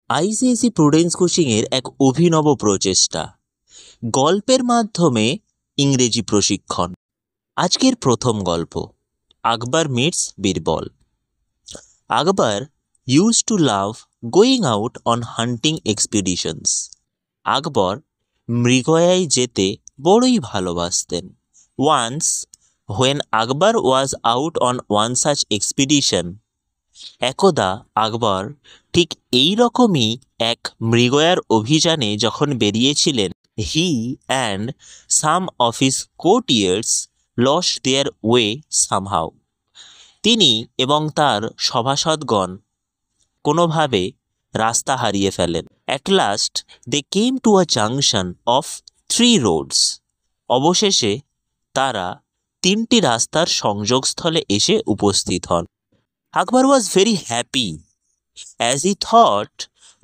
ICSE prudence কোচিংয়ের এক অভিনব প্রচেষ্টা, গল্পের মাধ্যমে ইংরেজি প্রশিক্ষণ। আজকের প্রথম গল্প, Akbar meets Birbal. Akbar used to love going out on hunting expeditions. Akbar মৃগয়ায় যেতে বড়ই ভালোবাসতেন। Once, when Akbar was out on one such expedition, একদা আকবর ঠিক এই রকমই এক মৃগয়ার অভিযানে যখন বেরিয়েছিলেন, he and some of his courtiers lost their way somehow. তিনি এবং তার সভাসদগণ কোনোভাবে রাস্তা হারিয়ে ফেলেন। At last they came to a junction of 3 roads. অবশেষে তারা 3টি রাস্তার সংযোগস্থলে এসে উপস্থিত হন। Akbar was very happy as he thought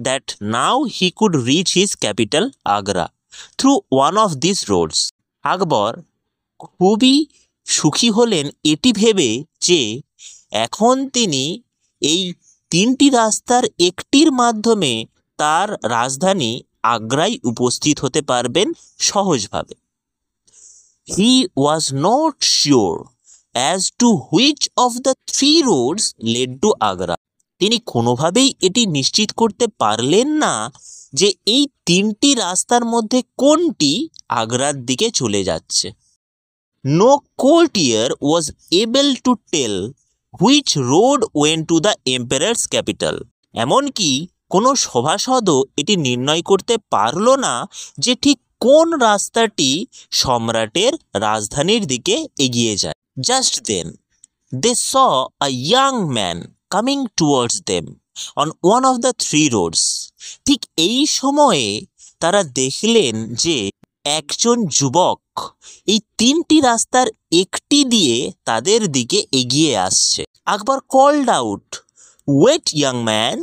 that now he could reach his capital Agra through one of these roads. আকবর খুবই সুখী হলেন এটি ভেবে যে এখন তিনি এই 3টি রাস্তার একটির মাধ্যমে তার রাজধানী আগ্রায় উপস্থিত হতে পারবেন সহজভাবে। He was not sure as to which of the 3 roads led to Agra. তিনি কোনোভাবেই এটি নিশ্চিত করতে পারলেন না যে এই 3টি রাস্তার মধ্যে কোনটি আগ্রার দিকে চলে যাচ্ছে। No courtier was able to tell which road went to the emperor's capital. এমনকি কোনো সভাসদও এটি নির্ণয় করতে পারল না যে ঠিক কোন রাস্তাটি সম্রাটের রাজধানীর দিকে এগিয়ে যায়। Just then, they saw a young man coming towards them on one of the 3 roads. ঠিক এই সময়ে তারা দেখলেন যে একজন যুবক এই 3টি রাস্তার একটি দিয়ে তাদের দিকে এগিয়ে আসছে। আকবর called out, "Wait, young man,"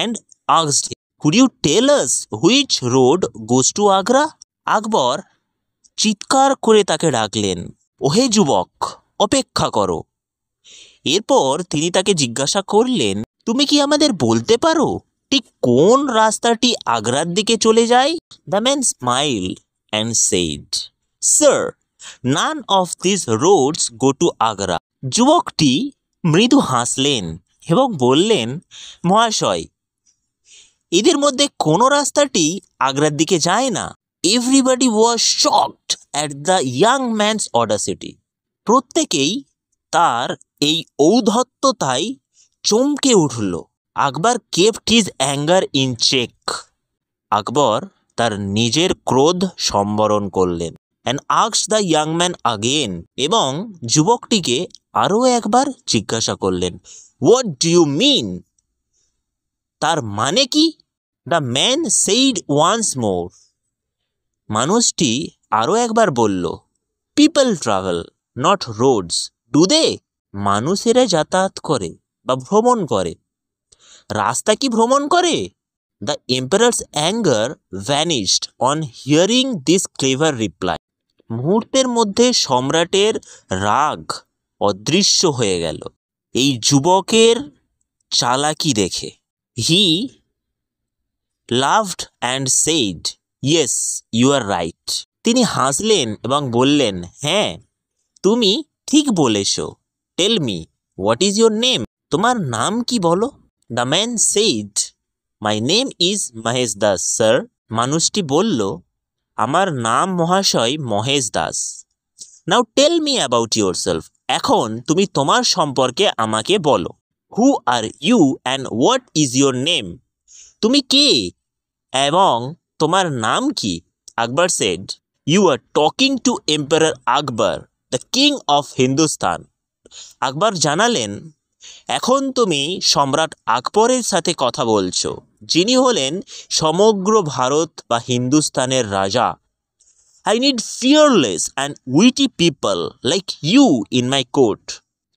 and asked him, "Could you tell us which road goes to Agra?" আকবর চিৎকার করে তাকে ডাকলেন, "ওহে যুবক, অপেক্ষা করো।" এরপর তিনি তাকে জিজ্ঞাসা করলেন, "তুমি কি আমাদের বলতে পারো ঠিক কোন রাস্তাটি আগ্রার দিকে চলে যায়?" The man smiled and said, "Sir, none of these roads go to Agra." যুবকটি মৃদু হাসলেন এবং বললেন, "মহাশয়, এদের মধ্যে কোনো রাস্তাটি আগ্রার দিকে যায় না." Everybody was shocked at the young man's audacity. প্রত্যেকেই তার এই ঔদ্ধত্যতায় চমকে উঠল। আকবর kept his anger in check. আকবর তার নিজের ক্রোধ সম্বরণ করলেন and asked the young man again, এবং যুবকটিকে আরও একবার জিজ্ঞাসা করলেন, "What do you mean?" তার মানে কি? The man said once more. মানুষটি আরও একবার বলল, "People travel, not roads, do they?" মানুষেরা যাতায়াত করে বা ভ্রমণ করে, রাস্তা কি ভ্রমণ করে? The emperor's anger vanished on hearing this clever reply. মুহূর্তের মধ্যে সম্রাটের রাগ অদৃশ্য হয়ে গেল এই যুবকের চালাকি দেখে। He laughed and said, "Yes, you are right." তিনি হাসলেন এবং বললেন, "হ্যাঁ, তুমি ঠিক বলেছ। Tell me, what is your name? তোমার নাম কি বলো?" The man said, "My name is Mahesh Das, sir." মানুষটি বলল, "আমার নাম মহাশয় Mahesh Das." Now tell me about yourself. এখন তুমি তোমার সম্পর্কে আমাকে বলো। Who are you and what is your name? তুমি কে এবং তোমার নাম কি? Akbar said, "You are talking to Emperor Akbar, the king of Hindustan." আকবর জানালেন, এখন তুমি সম্রাট আকবরের সাথে কথা বলছো, যিনি হলেন সমগ্র ভারত বা হিন্দুস্তানের রাজা। I need fearless and witty people like you in my court.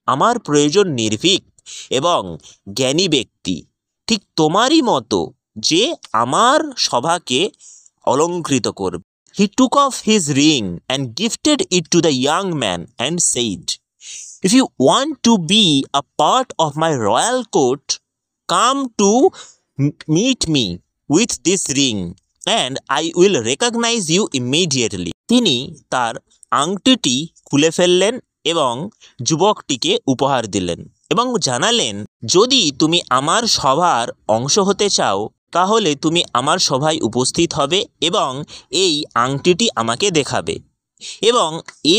আমার প্রয়োজন নির্ভীক এবং জ্ঞানী ব্যক্তি ঠিক তোমারই মতো যে আমার সভাকে অলঙ্কৃত করবে। He took off his ring and gifted it to the young man and said, "If you want to be a part of my royal court, come to meet me with this ring and I will recognise you immediately. তিনি তার আংটিটি খুলে ফেললেন এবং যুবকটিকে উপহার দিলেন এবং জানালেন, যদি তুমি আমার সভার অংশ হতে চাও তাহলে তুমি আমার সভায় উপস্থিত হবে এবং এই আংটিটি আমাকে দেখাবে এবং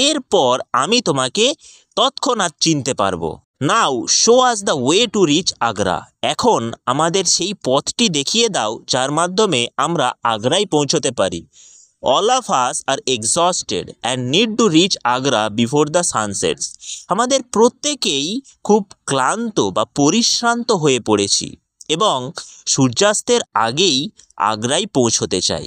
এরপর আমি তোমাকে তৎক্ষণাৎ চিনতে পারবো। Now show us the way to reach Agra. এখন আমাদের সেই পথটি দেখিয়ে দাও যার মাধ্যমে আমরা আগ্রায় পৌঁছতে পারি। All of us are exhausted and need to reach Agra before the sunsets. আমাদের প্রত্যেকেই খুব ক্লান্ত বা পরিশ্রান্ত হয়ে পড়েছি এবং সূর্যাস্তের আগেই আগ্রায় পৌঁছতে চাই।